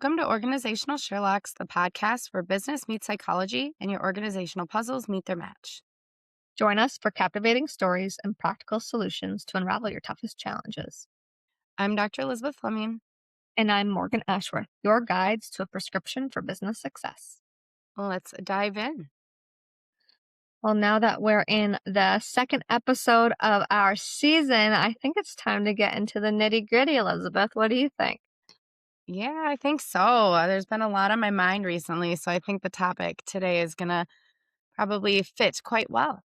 Welcome to Organizational Sherlocks, the podcast where business meets psychology and your organizational puzzles meet their match. Join us for captivating stories and practical solutions to unravel your toughest challenges. I'm Dr. Elizabeth Fleming. And I'm Morgan Ashworth, your guides to a prescription for business success. Let's dive in. Well, now that we're in the second episode of our season, I think it's time to get into the nitty gritty, Elizabeth. What do you think? Yeah, I think so. There's been a lot on my mind recently, so I think the topic today is going to probably fit quite well.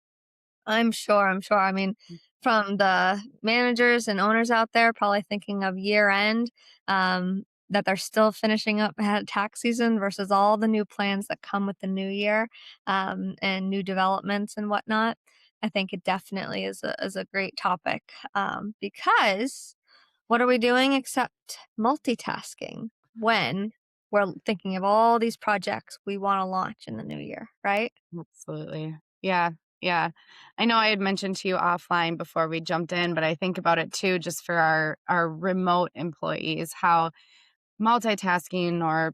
I'm sure. I mean, from the managers and owners out there, probably thinking of year end, that they're still finishing up ahead of tax season versus all the new plans that come with the new year, and new developments and whatnot. I think it definitely is a great topic, because what are we doing except multitasking when we're thinking of all these projects we want to launch in the new year, right? Absolutely. Yeah. Yeah. I know I had mentioned to you offline before we jumped in, but I think about it too, just for our remote employees, how multitasking or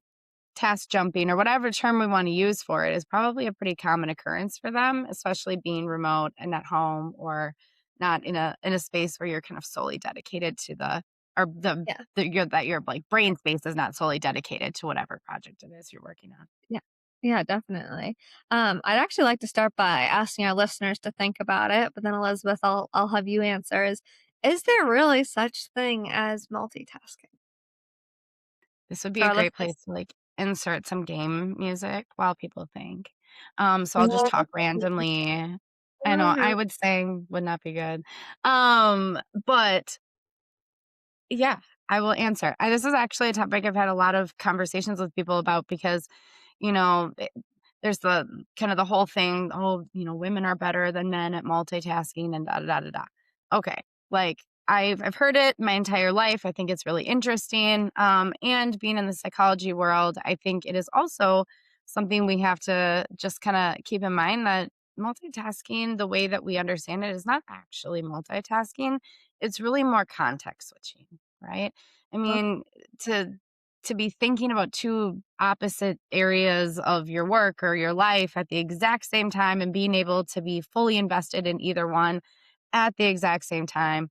task jumping or whatever term we want to use for it is probably a pretty common occurrence for them, especially being remote and at home or not in a space where you're kind of solely dedicated to Yeah. your like brain space is not solely dedicated to whatever project it is you're working on. Yeah. Yeah, definitely. I'd actually like to start by asking our listeners to think about it, but then Elizabeth, I'll have you answer is there really such thing as multitasking This would be for a our great listeners? place to like insert some game music while people think. So I'll just Mhm. talk randomly. I know Mhm. I would say would not be good. But yeah, I will answer. This is actually a topic I've had a lot of conversations with people about because, you know, there's the kind of the whole thing, oh, women are better than men at multitasking and da da da da da. Okay, like I've heard it my entire life. I think it's really interesting. And being in the psychology world, I think it is also something we have to just kind of keep in mind that multitasking, the way that we understand it, is not actually multitasking. It's really more context switching, right? I Okay. mean, to to be thinking about two opposite areas of your work or your life at the exact same time and being able to be fully invested in either one at the exact same time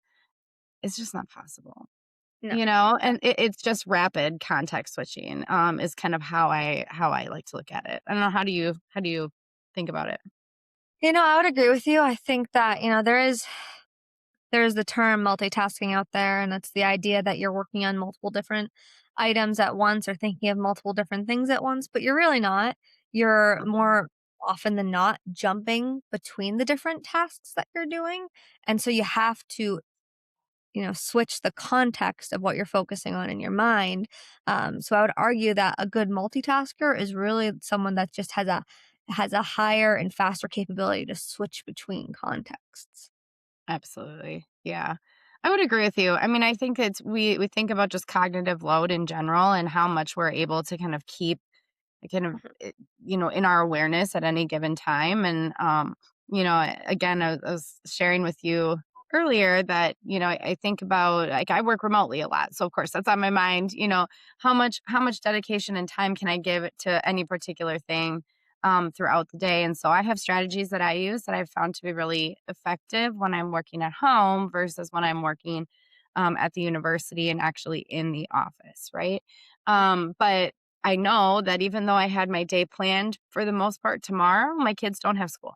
is just not possible. No. And it's just rapid context switching is kind of how I like to look at it. I don't know, how do you think about it? I would agree with you. I think that, there's the term multitasking out there, and it's the idea that you're working on multiple different items at once or thinking of multiple different things at once, but you're really not. You're more often than not jumping between the different tasks that you're doing. And so you have to, switch the context of what you're focusing on in your mind. So I would argue that a good multitasker is really someone that just has a higher and faster capability to switch between contexts. Absolutely. Yeah. I would agree with you. I mean, I think it's we think about just cognitive load in general and how much we're able to kind of keep kind of in our awareness at any given time. And again, I was sharing with you earlier that I think about, like, I work remotely a lot, so of course that's on my mind. How much dedication and time can I give it to any particular thing throughout the day? And so I have strategies that I use that I've found to be really effective when I'm working at home versus when I'm working at the university and actually in the office, right? But I know that even though I had my day planned for the most part tomorrow, my kids don't have school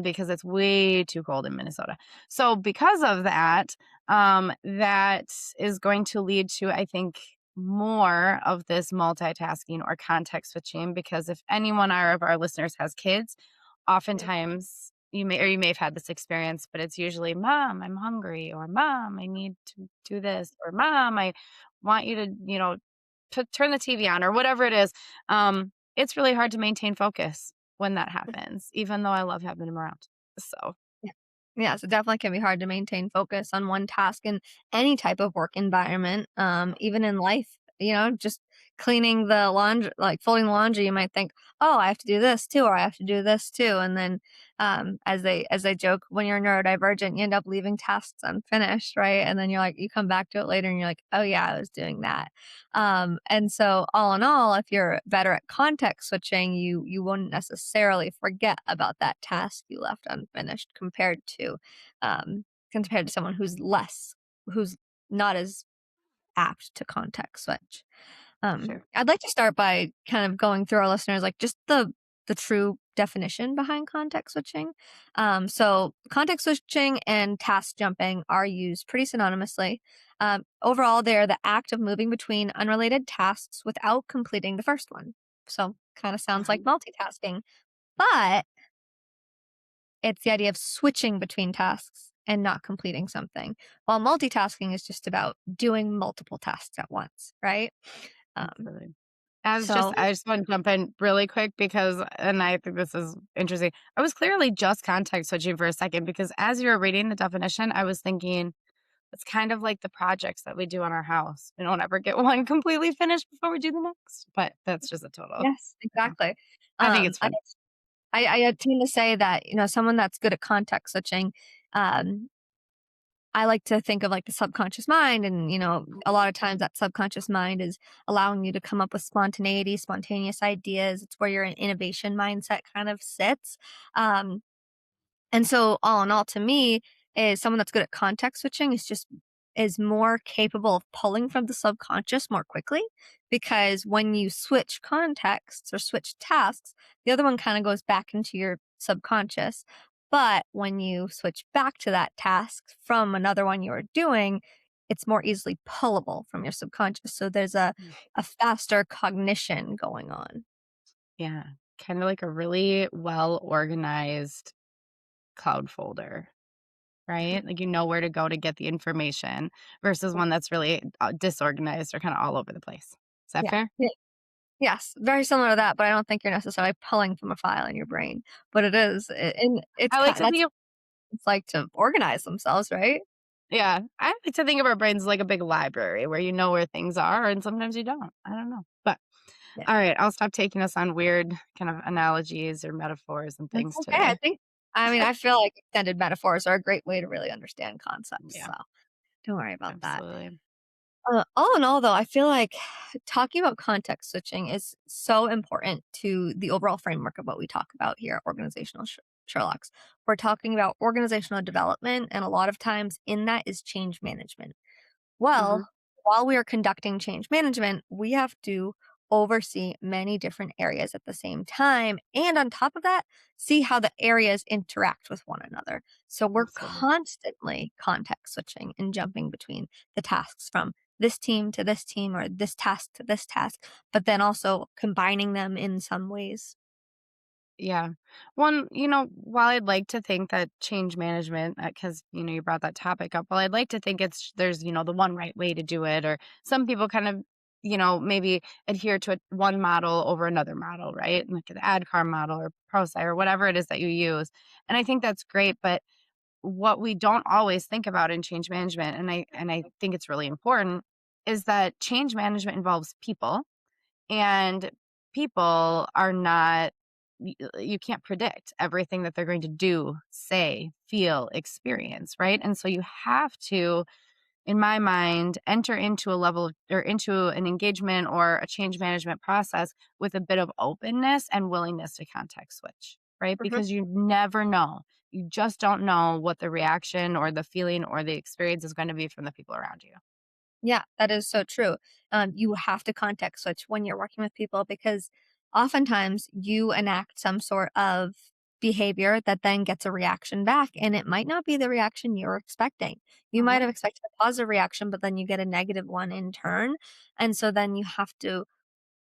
because it's way too cold in Minnesota. So because of that, that is going to lead to, I think, more of this multitasking or context switching. Because if anyone of our listeners has kids, oftentimes you may have had this experience, but it's usually, "Mom, I'm hungry," or "Mom, I need to do this," or "Mom, I want you to turn the TV on," or whatever it is. It's really hard to maintain focus when that happens, even though I love having them around. So, Yeah. Yes, it definitely can be hard to maintain focus on one task in any type of work environment, even in life just cleaning the laundry, like folding the laundry, you might think, "Oh, I have to do this too, or I have to do this too." And then, as they joke, when you're neurodivergent, you end up leaving tasks unfinished, right? And then you come back to it later, and you're like, "Oh yeah, I was doing that." And so, all in all, if you're better at context switching, you wouldn't necessarily forget about that task you left unfinished compared to someone who's not as apt to context switch. Sure. I'd like to start by kind of going through our listeners, like just the true definition behind context switching. So context switching and task jumping are used pretty synonymously. Overall, they're the act of moving between unrelated tasks without completing the first one. So kind of sounds like Uh-huh. multitasking, but it's the idea of switching between tasks and not completing something. While multitasking is just about doing multiple tasks at once, right? Um, Absolutely. so I just want to jump in really quick because, and I think this is interesting. I was clearly just context switching for a second because as you were reading the definition, I was thinking it's kind of like the projects that we do on our house. We don't ever get one completely finished before we do the next, but that's just a total, yes, you know, exactly. I think it's I fun. guess I tend to say that someone that's good at context switching. Um, I like to think of like the subconscious mind, and a lot of times that subconscious mind is allowing you to come up with spontaneity, spontaneous ideas. It's where your innovation mindset kind of sits. Um, And so all in all, to me, is someone that's good at context switching is more capable of pulling from the subconscious more quickly, because when you switch contexts or switch tasks, the other one kind of goes back into your subconscious. But when you switch back to that task from another one you were doing, it's more easily pullable from your subconscious. So there's Mm. a faster cognition going on. Yeah. Kind of like a really well organized cloud folder, Mhm. right? Like you know where to go to get the information versus one that's really disorganized or kind of all over the place. Is that Yeah. fair? Yeah. Yes, very similar to that, but I don't think you're necessarily pulling from a file in your brain, but it is, and it's I like kind to that's think of, it's like to organize themselves, right? yeah, I like to think of our brains like a big library where you know where things are and sometimes you don't. I don't know. But Yeah, all right, I'll stop taking us on weird kind of analogies or metaphors and that's things okay. today. I mean, I feel like extended metaphors are a great way to really understand concepts, Yeah, so don't worry about that. absolutely. All in all, though, I feel like talking about context switching is so important to the overall framework of what we talk about here at Organizational Sherlocks. We're talking about organizational development, and a lot of times in that is change management. Mhm. Well, while we are conducting change management, we have to oversee many different areas at the same time. And on top of that, see how the areas interact with one another. So we're Absolutely. constantly context switching and jumping between the tasks from this team to this team or this task to this task, but then also combining them in some ways. Yeah. One, while I'd like to think that change management, because, you brought that topic up, well, I'd like to think there's, the one right way to do it, or some people kind of, maybe adhere to one model over another model, right? Like the ADCAR model or ProSci or whatever it is that you use. And I think that's great. But what we don't always think about in change management, and I think it's really important, is that change management involves people and people are not you can't predict everything that they're going to do, say, feel, experience, right? And so you have to, in my mind, enter into a level or into an engagement or a change management process with a bit of openness and willingness to context switch, right? Mhm. Because you never know. You just don't know what the reaction or the feeling or the experience is going to be from the people around you. Yeah, that is so true. You have to context switch when you're working with people, because oftentimes you enact some sort of behavior that then gets a reaction back, and it might not be the reaction you're expecting. You might Uh-huh. have expected a positive reaction, but then you get a negative one in turn. And so then you have to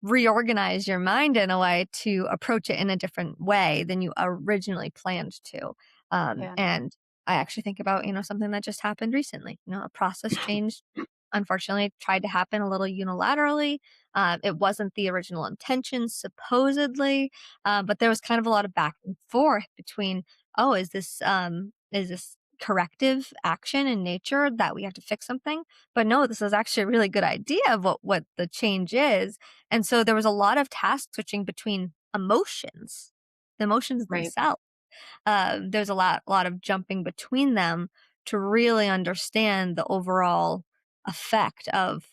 reorganize your mind in a way to approach it in a different way than you originally planned to. Yeah. And I actually think about, something that just happened recently. A process change, unfortunately, tried to happen a little unilaterally. It wasn't the original intention, supposedly, but there was kind of a lot of back and forth between, oh, is this corrective action in nature that we have to fix something. But no, this is actually a really good idea of what the change is. And so there was a lot of task switching between emotions, the emotions Right. themselves. There's a lot of jumping between them to really understand the overall effect of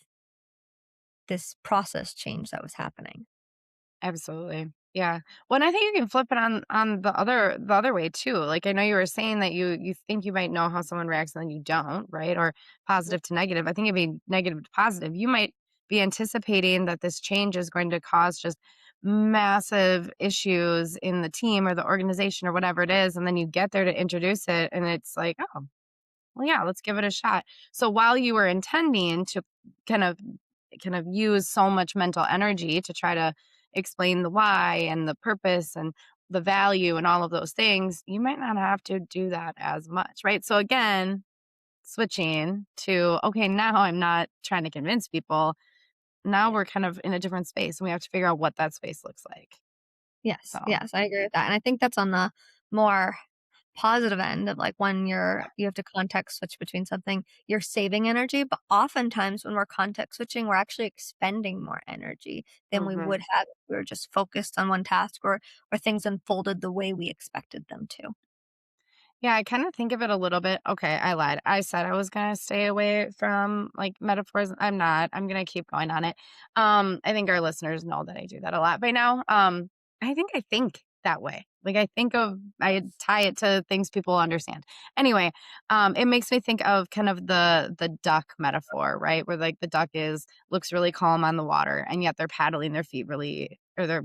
this process change that was happening. Absolutely. Yeah. Well, and I think you can flip it on the other way too. Like I know you were saying that you think you might know how someone reacts and then you don't, right? Or positive to negative. I think it'd be negative to positive. You might be anticipating that this change is going to cause just massive issues in the team or the organization or whatever it is. And then you get there to introduce it and it's like, oh, well, yeah, let's give it a shot. So while you were intending to kind of kind of use so much mental energy to try to explain the why and the purpose and the value and all of those things, you might not have to do that as much, right? So again, switching to okay, now I'm not trying to convince people. Now Yeah. we're kind of in a different space and we have to figure out what that space looks like. Yes, So, yes, I agree with that, and I think that's on the more positive end of, like, when you have to context switch between something, you're saving energy, but oftentimes when we're context switching, we're actually expending more energy than we mhm. would have if we were just focused on one task or things unfolded the way we expected them to. Yeah, I kind of think of it a little bit. Okay, I lied. I said I was gonna stay away from like metaphors. I'm not. I'm gonna keep going on it. I think our listeners know that I do that a lot by now. I think that way. Like I tie it to things people understand. Anyway, it makes me think of kind of the duck metaphor, right? Where like the duck is looks really calm on the water, and yet they're paddling their feet really or their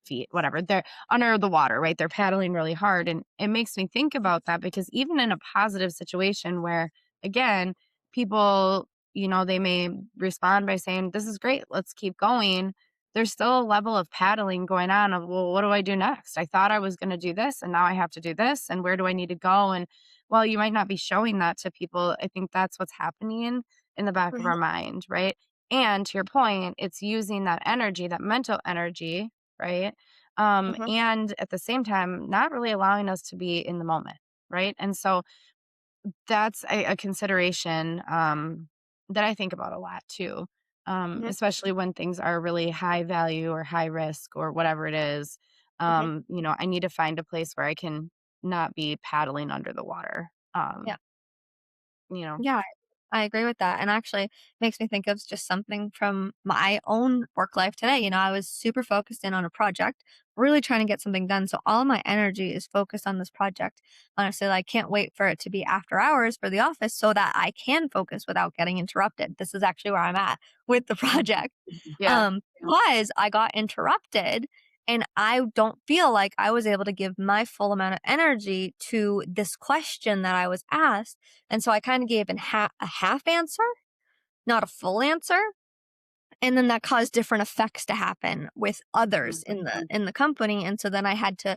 feet, whatever. They're under the water, right? They're paddling really hard. And it makes me think about that because even in a positive situation where, again, people, they may respond by saying, this is great, let's keep going. There's still a level of paddling going on of, well, what do I do next? I thought I was going to do this and now I have to do this. And where do I need to go? And while you might not be showing that to people, I think that's what's happening in the back of Mhm, our mind, right? And to your point, it's using that energy, that mental energy, right? mhm, And at the same time, not really allowing us to be in the moment, right? And so that's a consideration that I think about a lot too, mhm, especially when things are really high value or high risk or whatever it is. mhm. I need to find a place where I can not be paddling under the water. Yeah. You know, Yeah, I agree with that, and actually makes me think of just something from my own work life today. I was super focused in on a project, really trying to get something done, so all my energy is focused on this project. Honestly, I can't wait for it to be after hours for the office so that I can focus without getting interrupted. This is actually where I'm at with the Mhm. project. Yeah, Because I got interrupted and I don't feel like I was able to give my full amount of energy to this question that I was asked, and so I kinda gave a half answer, not a full answer, and then that caused different effects to happen with others mhm, in the company, and so then I had to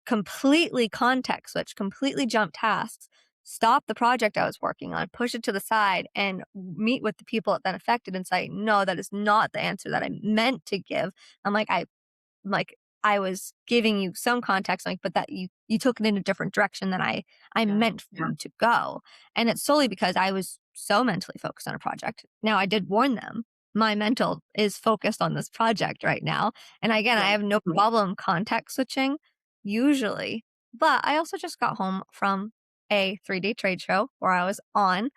completely context switch, completely jump tasks, stop the project I was working on, push it to the side, and meet with the people it then affected and say, "No, that is not the answer that I meant to give." I'm like, I was giving you some context, like, but that you took it in a different direction than I yeah, meant for you to go. And it's solely because I was so mentally focused on a project. Now I did warn them. My mental is focused on this project right now. And again, I right, have no problem context switching usually. But I also just got home from a 3-day trade show where I was on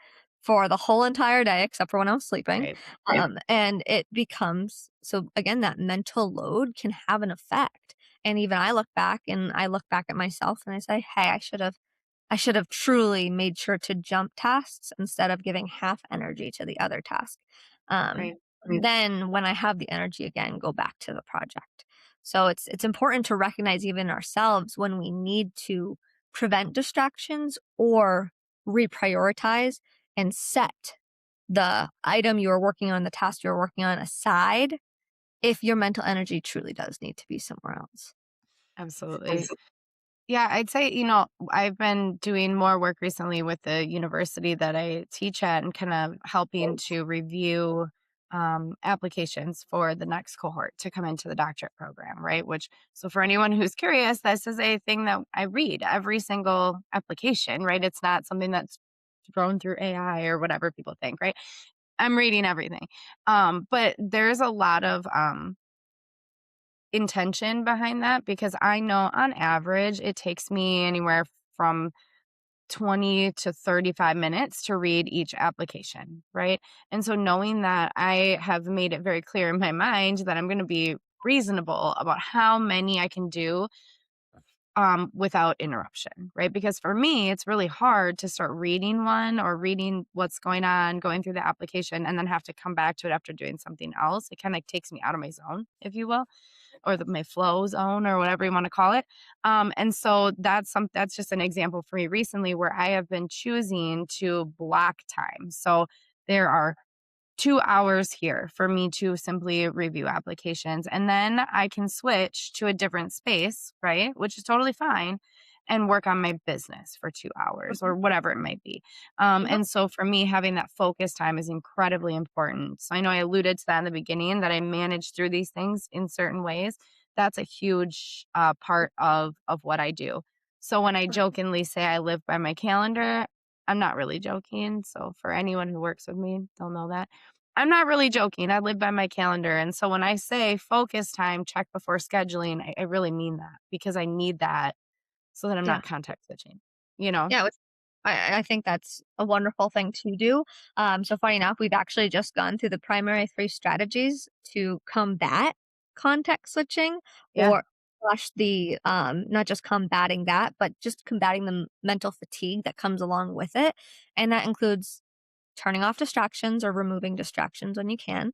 for the whole entire day except for when I was sleeping. right, And it becomes so again, that mental load can have an effect. And even I look back at myself and I say, hey, I should have truly made sure to jump tasks instead of giving half energy to the other task. Um, right. then when I have the energy again, go back to the project. So it's important to recognize even ourselves when we need to prevent distractions or reprioritize and set the item you are working on, the task you're working on aside if your mental energy truly does need to be somewhere else. Absolutely. Yeah, I'd say, I've been doing more work recently with the university that I teach at and kind of helping to review applications for the next cohort to come into the doctorate program, right? Which, so for anyone who's curious, this is a thing that I read every single application, right? It's not something that's thrown through AI or whatever people think, right? I'm reading everything. But there's a lot of intention behind that because I know on average it takes me anywhere from 20 to 35 minutes to read each application, right? And so knowing that, I have made it very clear in my mind that I'm going to be reasonable about how many I can do without interruption, right? Because for me, it's really hard to start reading one or reading what's going on, going through the application, and then have to come back to it after doing something else. It kind of takes me out of my zone, if you will, or my flow zone or whatever you want to call it. And so that's just an example for me recently where I have been choosing to block time. So there are 2 hours here for me to simply review applications. And then I can switch to a different space, right? Which is totally fine. And work on my business for 2 hours Mhm. or whatever it might be. Mhm. And so for me, having that focus time is incredibly important. So I know I alluded to that in the beginning that I manage through these things in certain ways. That's a huge part of what I do. So when I jokingly say I live by my calendar, I'm not really joking. So for anyone who works with me, they'll know that. I'm not really joking. I live by my calendar. And so when I say focus time, check before scheduling, I really mean that because I need that so that I'm Yeah. not context switching, you know? Yeah, I think that's a wonderful thing to do. So funny enough, we've actually just gone through the primary 3 strategies to combat context switching Yeah. or slash the, not just combating that, but just combating the mental fatigue that comes along with it. And that includes turning off distractions or removing distractions when you can,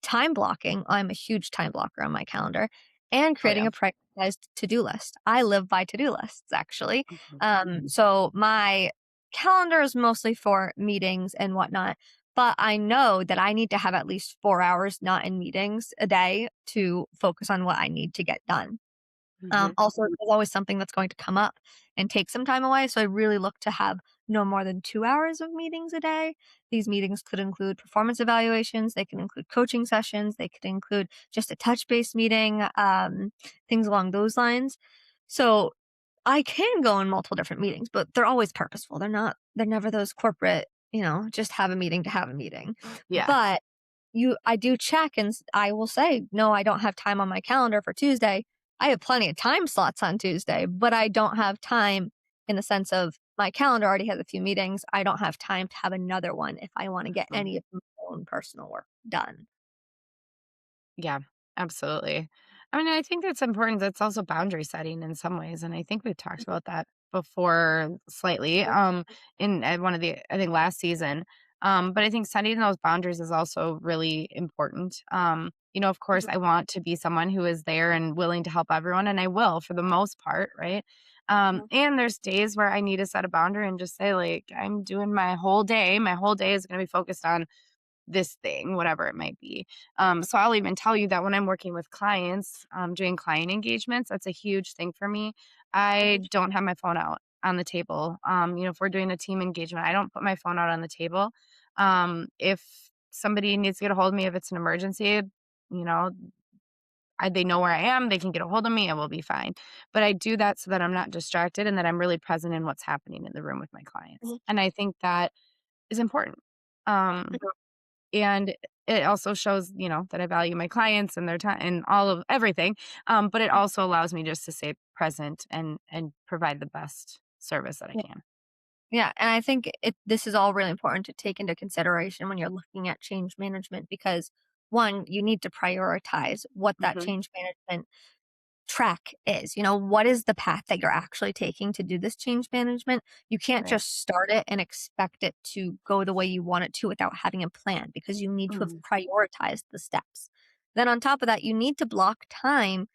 time blocking. I'm a huge time blocker on my calendar, and Oh, creating yeah. a prioritized to-do list. I live by to-do lists, actually. Mhm. So my calendar is mostly for meetings and whatnot, but I know that I need to have at least 4 hours not in meetings a day to focus on what I need to get done. Mhm. Also, there's always something that's going to come up and take some time away. So I really look to have no more than 2 hours of meetings a day. These meetings could include performance evaluations, they can include coaching sessions, they could include just a touch base meeting, things along those lines. So I can go in multiple different meetings, but they're always purposeful. They're never those corporate, just have a meeting to have a meeting. Yeah. But I do check and I will say, no, I don't have time on my calendar for Tuesday. I have plenty of time slots on Tuesday, but I don't have time in the sense of my calendar already has a few meetings. I don't have time to have another one if I want to get Mhm. any of my own personal work done. Yeah, absolutely. I mean, I think that's important. That's also boundary setting in some ways, and I think we've talked Mhm. about that before slightly, in at one of the I think last season. But I think setting those boundaries is also really important. Of course, Mhm. I want to be someone who is there and willing to help everyone, and I will for the most part, right? Mhm. And there's days where I need to set a boundary and just say, like, I'm doing my whole day. My whole day is going to be focused on this thing, whatever it might be. So I'll even tell you that when I'm working with clients, doing client engagements, that's a huge thing for me. I Mhm. don't have my phone out on the table. If we're doing a team engagement, I don't put my phone out on the table. If somebody needs to get a hold of me, if it's an emergency, you know, they know where I am, they can get a hold of me, and we'll be fine. But I do that so that I'm not distracted and that I'm really present in what's happening in the room with my clients. Mhm. And I think that is important. Um, Mhm. and it also shows, that I value my clients and their time and all of everything. But it also allows me just to stay present and provide the best service that I Yeah. can. Yeah, and I think this is all really important to take into consideration when you're looking at change management because one, you need to prioritize what that Mhm. change management track is. What is the path that you're actually taking to do this change management? You can't Right. just start it and expect it to go the way you want it to without having a plan because you need to have Mhm. prioritized the steps. Then, on top of that, you need to block time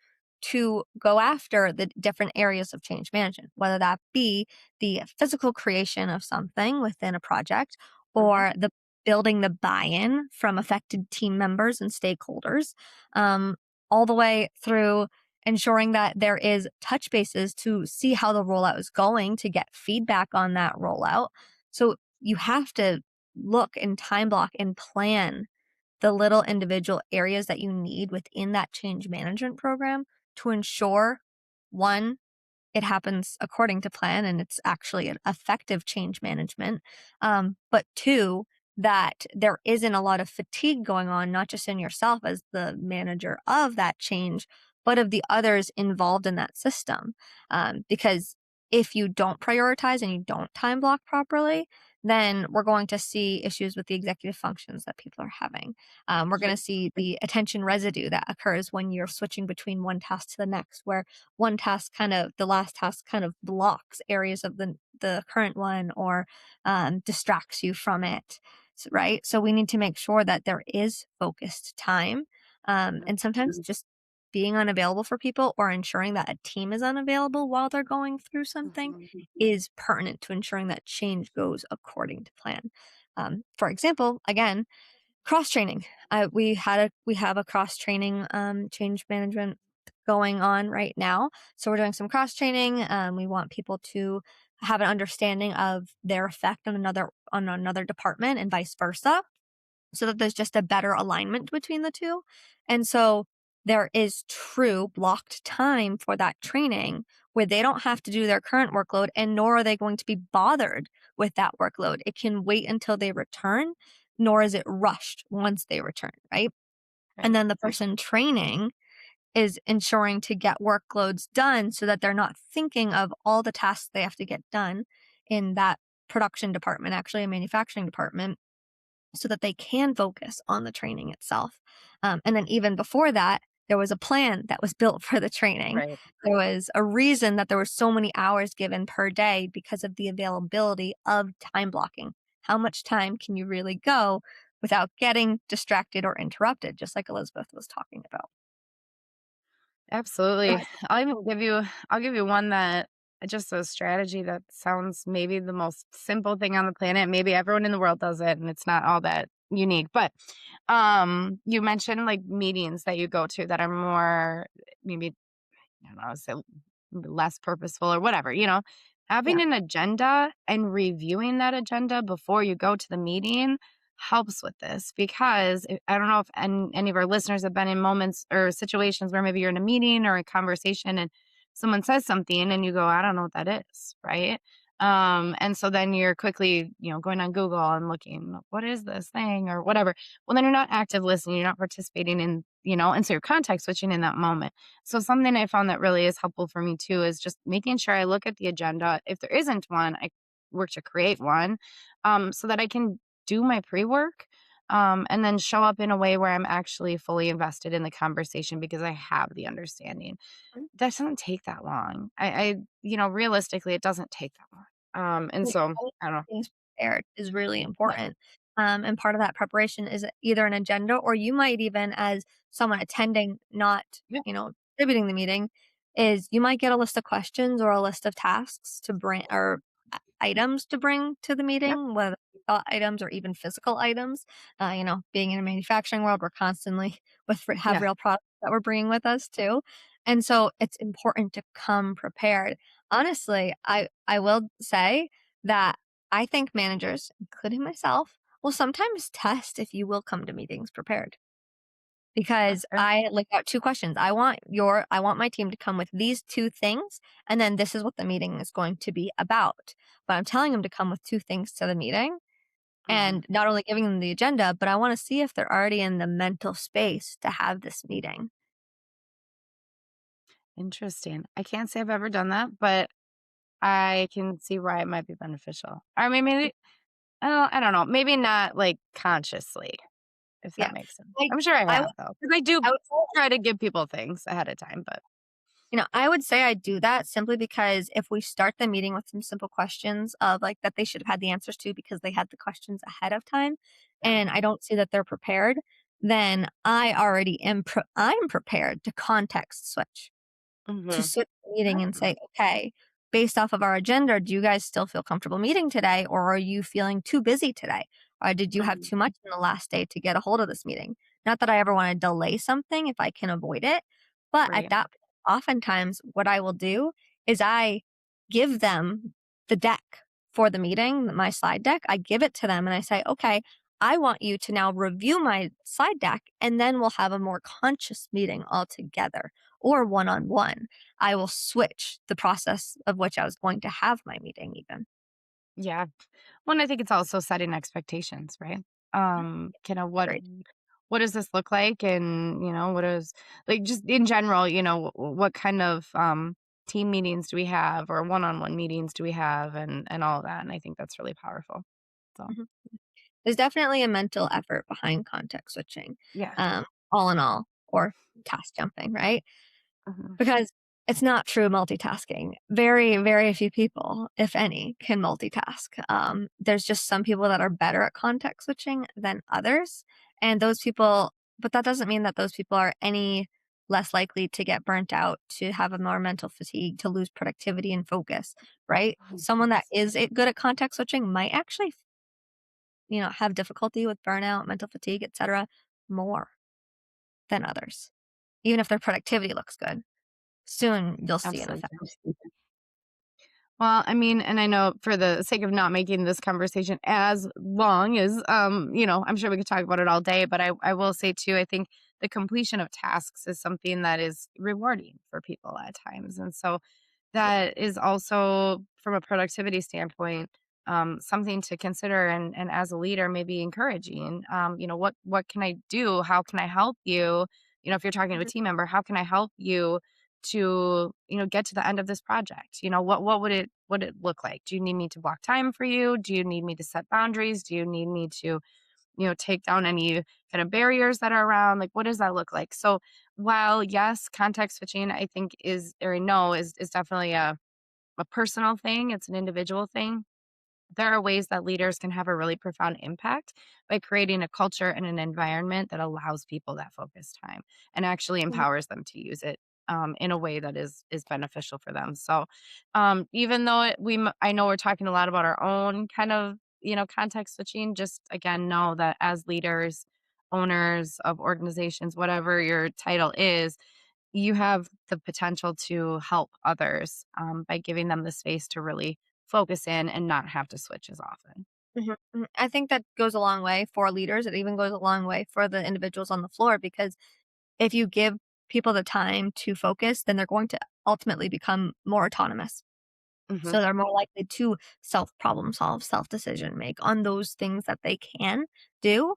to go after the different areas of change management, whether that be the physical creation of something within a project Mhm. or the building the buy in from affected team members and stakeholders, um, all the way through ensuring that there is touch bases to see how the rollout is going to get feedback on that rollout. So you have to look and time block and plan the little individual areas that you need within that change management program to ensure one, it happens according to plan and it's actually an effective change management. But two, that there isn't a lot of fatigue going on, not just in yourself as the manager of that change, but of the others involved in that system. Because if you don't prioritize and you don't time block properly, then we're going to see issues with the executive functions that people are having. We're going to see the attention residue that occurs when you're switching between one task to the next, where one task kind of the last task kind of blocks areas of the current one or distracts you from it, right? So we need to make sure that there is focused time, and sometimes just being unavailable for people or ensuring that a team is unavailable while they're going through something is pertinent to ensuring that change goes according to plan. For example, again, cross training. We have a cross training change management going on right now. So we're doing some cross training. We want people to have an understanding of their effect on another department and vice versa, so that there's just a better alignment between the two. And so there is true blocked time for that training where they don't have to do their current workload and nor are they going to be bothered with that workload. It can wait until they return, nor is it rushed once they return, right? And Right. then the person training is ensuring to get workloads done so that they're not thinking of all the tasks they have to get done in that production department, actually a manufacturing department, so that they can focus on the training itself. And then even before that, there was a plan that was built for the training. Right. There was a reason that there were so many hours given per day because of the availability of time blocking. How much time can you really go without getting distracted or interrupted, just like Elizabeth was talking about? Go Absolutely. ahead. I'll give you one that just a strategy that sounds maybe the most simple thing on the planet. Maybe everyone in the world does it and it's not all that unique. But you mentioned like meetings that you go to that are more maybe I don't know, say less purposeful or whatever, Yeah. having an agenda and reviewing that agenda before you go to the meeting helps with this because I don't know if any of our listeners have been in moments or situations where maybe you're in a meeting or a conversation and someone says something and you go, I don't know what that is, right? And so then you're quickly, going on Google and looking, what is this thing or whatever. Well, then you're not active listening, you're not participating in, and so you're context switching in that moment. So something I found that really is helpful for me too is just making sure I look at the agenda. If there isn't one, I work to create one, so that I can do my pre-work, and then show up in a way where I'm actually fully invested in the conversation because I have the understanding. That doesn't take that long. Realistically, it doesn't take that long. And Like, so having I don't know. things prepared is really Yeah. important. And part of that preparation is either an agenda or you might even, as someone attending, not, Yeah. contributing the meeting, is you might get a list of questions or a list of tasks to bring or items to bring to the Yep. meeting, whether thought items or even physical items. Being in a manufacturing world, we're constantly have Yeah. real products that we're bringing with us too. And so it's important to come prepared. Honestly, I will say that I think managers, including myself, will sometimes test if you will come to meetings prepared. Because Okay. I laid out 2 questions. I want my team to come with these 2 things, and then this is what the meeting is going to be about. But I'm telling them to come with 2 things to the meeting, Mhm. and not only giving them the agenda, but I wanna see if they're already in the mental space to have this meeting. Interesting. I can't say I've ever done that, but I can see why it might be beneficial. I mean, maybe I don't know. Maybe not like consciously, if that Yeah. makes sense. I I'm sure I I would have though, because I do I would try to give people things ahead of time. But I would say I do that simply because if we start the meeting with some simple questions of like that they should have had the answers to because they had the questions ahead of time, yeah. and I don't see that they're prepared, then I already I'm prepared to context switch. To Hmm. switch the meeting and say, "Okay, based off of our agenda, do you guys still feel comfortable meeting today, or are you feeling too busy today? Or did you have Hmm. too much in the last day to get a hold of this meeting?" Not that I ever wanna delay something if I can avoid it, but at Right. that point, oftentimes, what I will do is I give them the deck for the meeting, my slide deck. I give it to them and I say, "Okay, I want you to now review my slide deck, and then we'll have a more conscious meeting all together or one on one. I will switch the process of which I was going to have my meeting, even. Yeah. Well, and I think it's also setting expectations, right? Mhm. Kind of Great. what does this look like, and what is, like, just in general, what kind of team meetings do we have, or one-on-one meetings do we have, and all of that. And I think that's really powerful. So Mhm. There's definitely a mental effort behind context switching, yeah. all in all, or task jumping, right? Mhm. Because it's not true multitasking. Very, very few people, if any, can multitask. There's just some people that are better at context switching than others. And those people, but that doesn't mean that those people are any less likely to get burnt out, to have a more mental fatigue, to lose productivity and focus, right? Mhm. Someone that is good at context switching might actually, have difficulty with burnout, mental fatigue, etc., more than others, even if their productivity looks good. Soon you'll see an effect. Absolutely. Well, I mean, and I know, for the sake of not making this conversation as long as, I'm sure we could talk about it all day, but I will say too, I think the completion of tasks is something that is rewarding for people at times. And so that is also, from a productivity standpoint, something to consider, and as a leader, maybe encouraging. What can I do? How can I help you? If you're talking to a Mhm, team member, how can I help you to get to the end of this project? What would it look like? Do you need me to block time for you? Do you need me to set boundaries? Do you need me to take down any kind of barriers that are around? Like, what does that look like? So while, yes, context switching, I think, is definitely a personal thing, it's an individual thing. There are ways that leaders can have a really profound impact by creating a culture and an environment that allows people that focused time and actually mhm, empowers them to use it in a way that is beneficial for them. So, even though I know we're talking a lot about our own kind of context switching, just again know that as leaders, owners of organizations, whatever your title is, you have the potential to help others by giving them the space to really focus in and not have to switch as often. mhm, mhm. I think that goes a long way for leaders. It even goes a long way for the individuals on the floor, because if you give people the time to focus, then they're going to ultimately become more autonomous. Hmm. So they're more likely to self problem solve, self decision make on those things that they can do,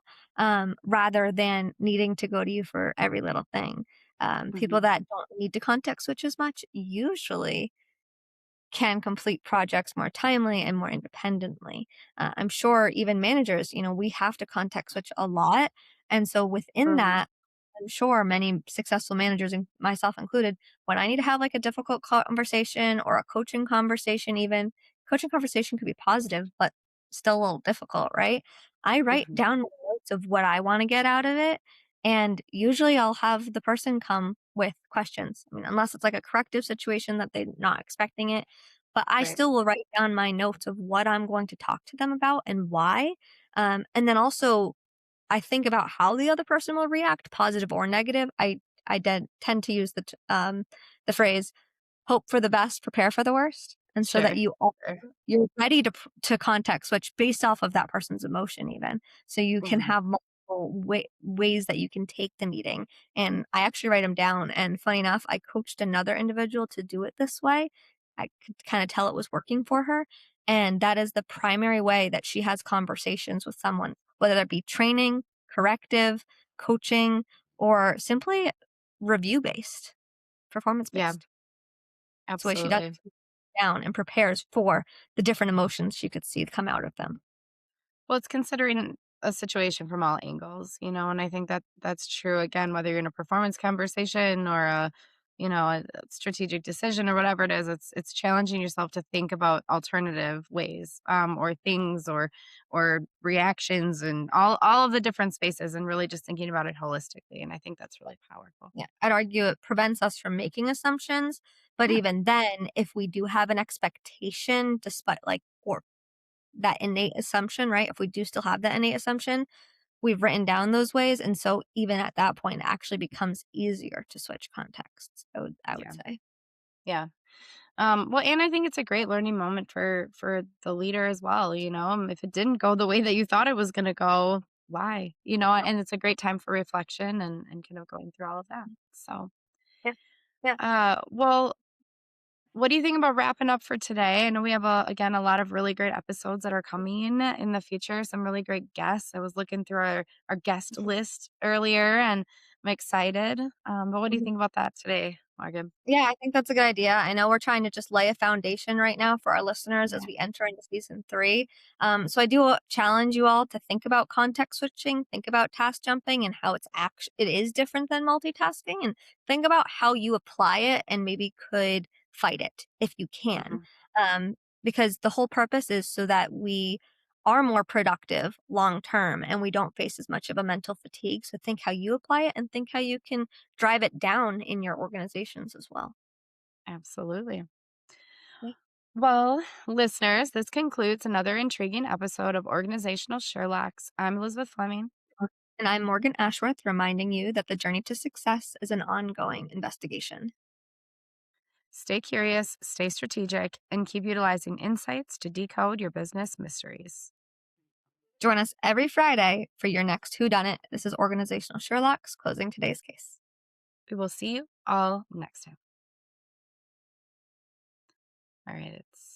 rather than needing to go to you for every little thing. Hmm. People that don't need to context switch as much usually can complete projects more timely and more independently. I'm sure even managers, we have to context switch a lot. And so within Hmm. that, I'm sure many successful managers, and myself included, when I need to have like a difficult conversation or a coaching conversation, even coaching conversation could be positive, but still a little difficult, right? I write Hmm. down notes of what I want to get out of it. And usually I'll have the person come with questions. I mean, unless it's like a corrective situation that they're not expecting it, but I Right. still will write down my notes of what I'm going to talk to them about and why. And then also, I think about how the other person will react, positive or negative. I tend to use the phrase "hope for the best, prepare for the worst," and so that Sure. Sure. you're ready to context switch based off of that person's emotion, even, so you can Hmm. have multiple ways that you can take the meeting. And I actually write them down. And funny enough, I coached another individual to do it this way. I could kind of tell it was working for her, and that is the primary way that she has conversations with someone, whether that be training, corrective, coaching, or simply review based, performance Yeah. based. It's the way she does Absolutely. it, down and prepares for the different emotions she could see come out of them. Well, it's considering a situation from all angles, and I think that that's true, again, whether you're in a performance conversation or a strategic decision or whatever it is. It's challenging yourself to think about alternative ways, or things, or reactions, and all of the different spaces, and really just thinking about it holistically. And I think that's really powerful. Yeah, I'd argue it prevents us from making assumptions, but Yeah. even then, if we do have an expectation, despite like, or that innate assumption, right? If we do still have that innate assumption, we've written down those ways, and so even at that point, it actually becomes easier to switch contexts. I would Yeah. say. Yeah. Well, and I think it's a great learning moment for the leader as well. If it didn't go the way that you thought it was going to go, why, and it's a great time for reflection and kind of going through all of that. So, Yeah. Yeah. well, what do you think about wrapping up for today? I know we have again a lot of really great episodes that are coming in the future. Some really great guests. I was looking through our guest list earlier, and I'm excited. But what do you Mhm. think about that today, Morgan? Yeah, I think that's a good idea. I know we're trying to just lay a foundation right now for our listeners as Yeah. we enter into season 3. So I do challenge you all to think about context switching, think about task jumping, and how it is different than multitasking, and think about how you apply it and maybe could fight it if you can. Mhm. Um, because the whole purpose is so that we are more productive long term and we don't face as much of a mental fatigue. So think how you apply it and think how you can drive it down in your organizations as well. Absolutely. Yeah. Well, listeners, this concludes another intriguing episode of Organizational Sherlocks. I'm Elizabeth Fleming. And I'm Morgan Ashworth, reminding you that the journey to success is an ongoing investigation. Stay curious, stay strategic, and keep utilizing insights to decode your business mysteries. Join us every Friday for your next Who Done It. This is Organizational Sherlock's closing today's case. We will see you all next time. All right. It's